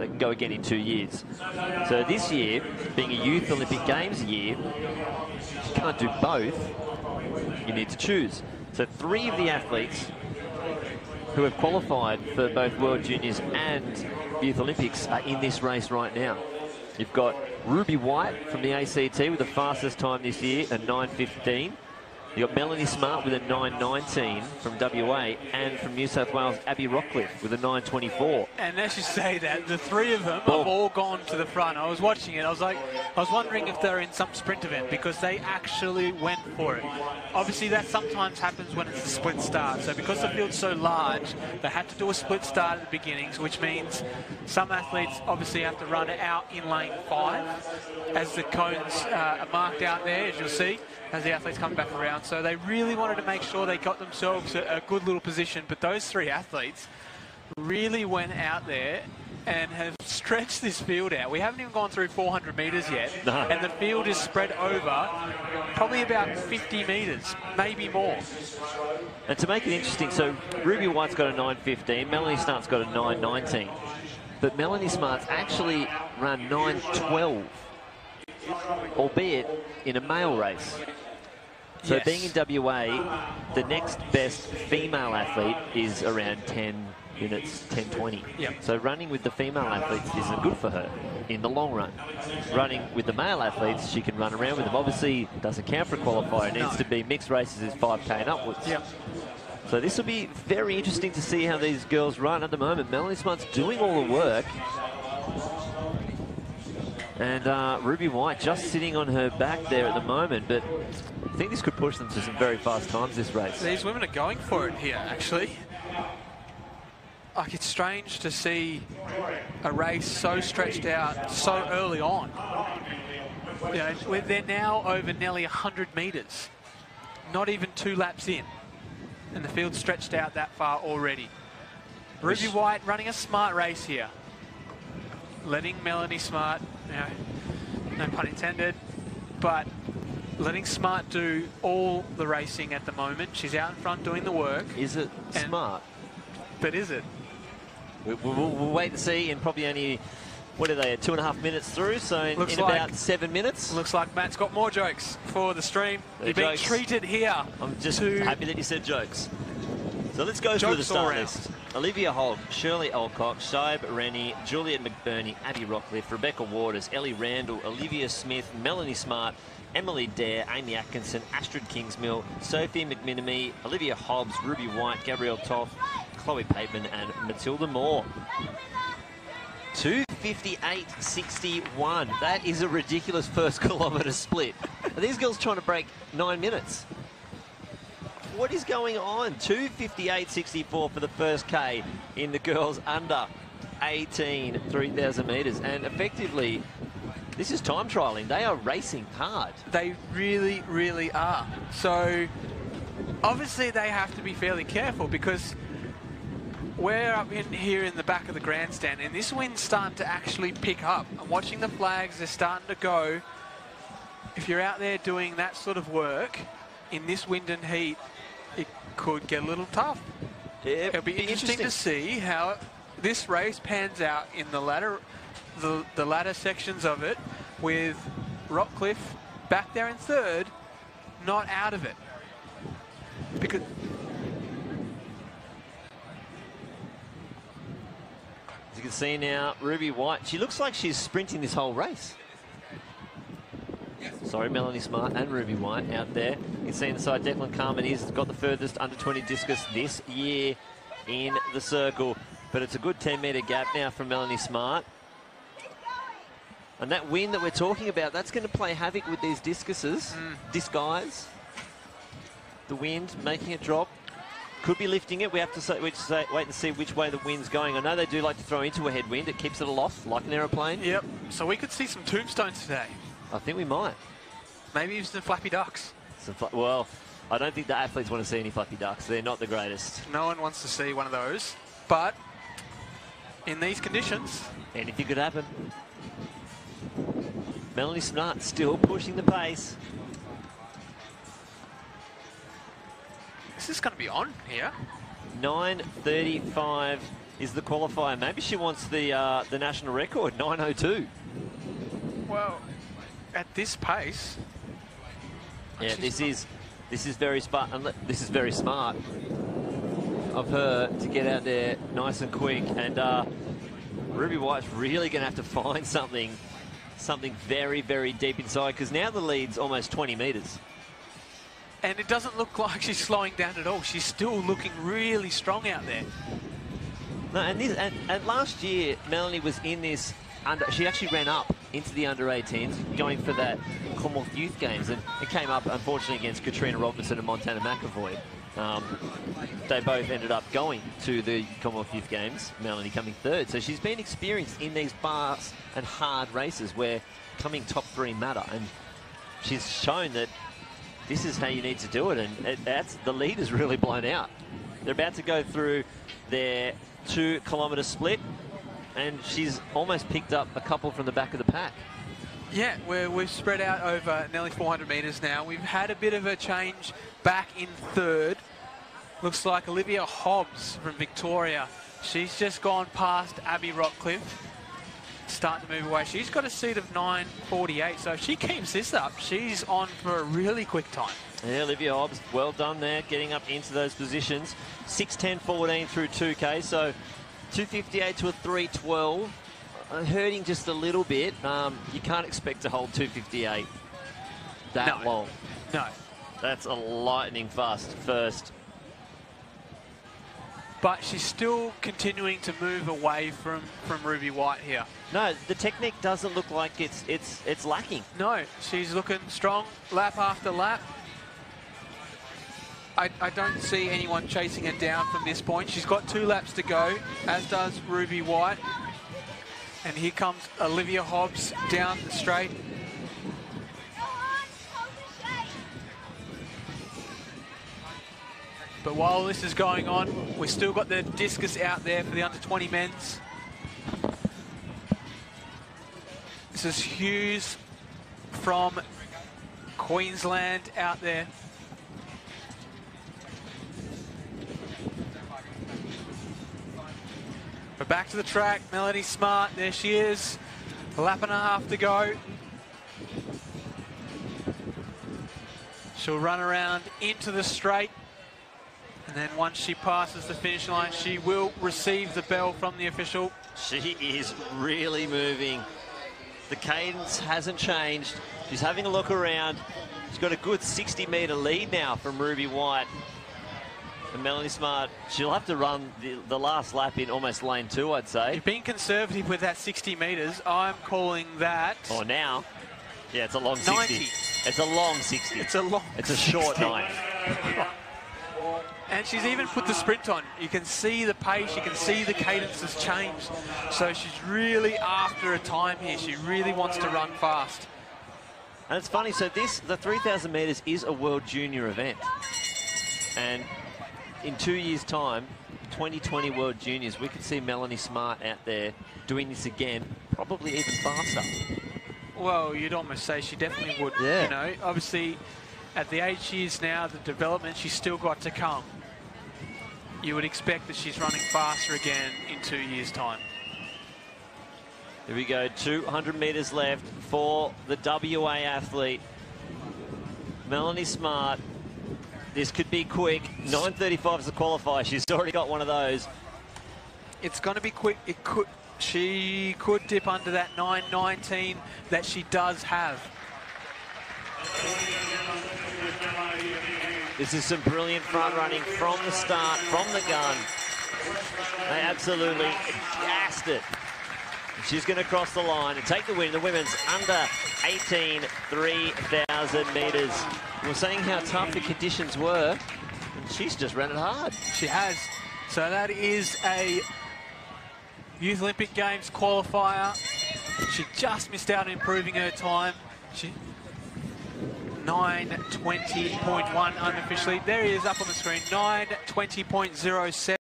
they can go again in 2 years. So this year, being a Youth Olympic Games year, you can't do both. You need to choose. So 3 of the athletes who have qualified for both World Juniors and Youth Olympics are in this race right now. You've got Ruby White from the ACT with the fastest time this year, a 9:15. You've got Melanie Smart with a 9:19 from WA, and from New South Wales, Abby Rockcliffe with a 9:24. And as you say that, the 3 of them have all gone to the front. I was watching it, I was wondering if they're in some sprint event, because they actually went for it. Obviously that sometimes happens when it's a split start. So because the field's so large, they had to do a split start at the beginnings, which means some athletes obviously have to run out in lane 5, as the cones are marked out there, as you'll see, as the athletes come back around. So they really wanted to make sure they got themselves a good little position. But those 3 athletes really went out there and have stretched this field out. We haven't even gone through 400 metres yet. No. And the field is spread over probably about 50 metres, maybe more. And to make it interesting, so Ruby White's got a 9:15, Melanie Smart's got a 9:19. But Melanie Smart's actually run 9:12, albeit in a male race. So Yes. being in WA, the next best female athlete is around 10 minutes, 10:20. Yep. So running with the female athletes isn't good for her in the long run. Running with the male athletes, she can run around with them. Obviously, doesn't count for a qualifier. It needs to be mixed races is 5K and upwards. Yep. So this will be very interesting to see how these girls run at the moment. Melanie Smart's doing all the work. And Ruby White just sitting on her back there at the moment, but I think this could push them to some very fast times this race. These women are going for it here, actually. Like, it's strange to see a race so stretched out so early on. You know, they're now over nearly 100 metres, not even 2 laps in, and the field's stretched out that far already. Ruby White running a smart race here, letting Melanie Smart, you know, no pun intended, but letting Smart do all the racing at the moment. She's out in front doing the work. Is it smart? But is it? We'll wait and see in probably only, what are they, 2.5 minutes through? So in about 7 minutes. Looks like Matt's got more jokes for the stream. You're being treated here. I'm just happy that you said jokes. So let's go through the start list. Olivia Hogg, Shirley Alcock, Shaib Rennie, Juliet McBurney, Abby Rockcliffe, Rebecca Waters, Ellie Randall, Olivia Smith, Melanie Smart, Emily Dare, Amy Atkinson, Astrid Kingsmill, Sophie McMinamy, Olivia Hobbs, Ruby White, Gabrielle Toth, Chloe Pateman and Matilda Moore. 2:58.61. That is a ridiculous first kilometre split. Are these girls trying to break 9 minutes? What is going on? 2:58.64 for the first K in the girls under 18 3,000 metres. And effectively, this is time trialling. They are racing hard. They really, really are. So obviously they have to be fairly careful, because we're up in here in the back of the grandstand, and this wind's starting to actually pick up. I'm watching the flags, they're starting to go. If you're out there doing that sort of work in this wind and heat, it could get a little tough. Yeah, it'll be interesting to see how this race pans out in the latter sections of it, with Rockcliffe back there in third, not out of it. Because as you can see now, Ruby White, she looks like she's sprinting this whole race. Sorry, Melanie Smart and Ruby White out there. You can see inside Declan Carmen, he's got the furthest under 20 discus this year in the circle. But it's a good 10-metre gap now from Melanie Smart. And that wind that we're talking about, that's going to play havoc with these discuses. Disguise. The wind making it drop. Could be lifting it. We have to wait and see which way the wind's going. I know they do like to throw into a headwind. It keeps it aloft like an aeroplane. Yep. So we could see some tombstones today. I think we might. Maybe even some flappy ducks. Well, I don't think the athletes want to see any flappy ducks. They're not the greatest. No one wants to see one of those. But in these conditions, anything could happen. Melanie Smart still pushing the pace. This is going to be on here. 9:35 is the qualifier. Maybe she wants the national record, 9:02. Well, at this pace... Yeah, this is very smart. This is very smart of her to get out there nice and quick. And Ruby White's really going to have to find something very, very deep inside, because now the lead's almost 20 metres. And it doesn't look like she's slowing down at all. She's still looking really strong out there. No, and last year Melanie was in this she actually ran up into the under-18s, going for that Commonwealth Youth Games, and it came up unfortunately against Katrina Robinson and Montana McAvoy. They both ended up going to the Commonwealth Youth Games, Melanie coming third. So she's been experienced in these fast and hard races where coming top 3 matter, and she's shown that this is how you need to do it, and the lead is really blown out. They're about to go through their 2-kilometre split, and she's almost picked up a couple from the back of the pack. Yeah, we've spread out over nearly 400 metres now. We've had a bit of a change back in third. Looks like Olivia Hobbs from Victoria. She's just gone past Abby Rockcliffe, starting to move away. She's got a seat of 9:48, so if she keeps this up, she's on for a really quick time. Yeah, Olivia Hobbs, well done there, getting up into those positions. 6:10.14 through 2K, so 2:58 to a 3:12. Hurting just a little bit. You can't expect to hold 2:58 that long. No. That's a lightning fast first. But she's still continuing to move away from Ruby White here. No, the technique doesn't look like it's lacking. No, she's looking strong lap after lap. I don't see anyone chasing her down from this point. She's got 2 laps to go, as does Ruby White. And here comes Olivia Hobbs down the straight. But while this is going on, we've still got the discus out there for the under-20 men's. This is Hughes from Queensland out there. But back to the track, Melanie Smart, there she is. A lap and a half to go. She'll run around into the straight. And then once she passes the finish line, she will receive the bell from the official. She is really moving. The cadence hasn't changed. She's having a look around. She's got a good 60-metre lead now from Ruby White. And Melanie Smart, she'll have to run the last lap in almost lane 2, I'd say. You've been conservative with that 60 metres. I'm calling that... Oh, now? Yeah, it's a long 60. 90. It's a long 60. It's a long It's a short 9. And she's even put the sprint on. You can see the pace, you can see the cadence has changed. So she's really after a time here. She really wants to run fast. And it's funny, so the 3,000 metres is a World Junior event. And in 2 years' time, 2020 World Juniors, we could see Melanie Smart out there doing this again, probably even faster. Well, you'd almost say she definitely would. Yeah. You know, obviously, at the age she is now, the development she's still got to come. You would expect that she's running faster again in 2 years' time. Here we go, 200 metres left for the WA athlete. Melanie Smart. This could be quick. 9:35 is the qualifier. She's already got one of those. It's going to be quick. She could dip under that 9:19 that she does have. This is some brilliant front running from the start, from the gun. They absolutely gassed it. She's going to cross the line and take the win. The women's under 18, 3,000 metres. We're saying how tough the conditions were, and she's just ran it hard. She has. So that is a Youth Olympic Games qualifier. She just missed out on improving her time. 9:20.1 unofficially. There he is up on the screen, 9:20.07.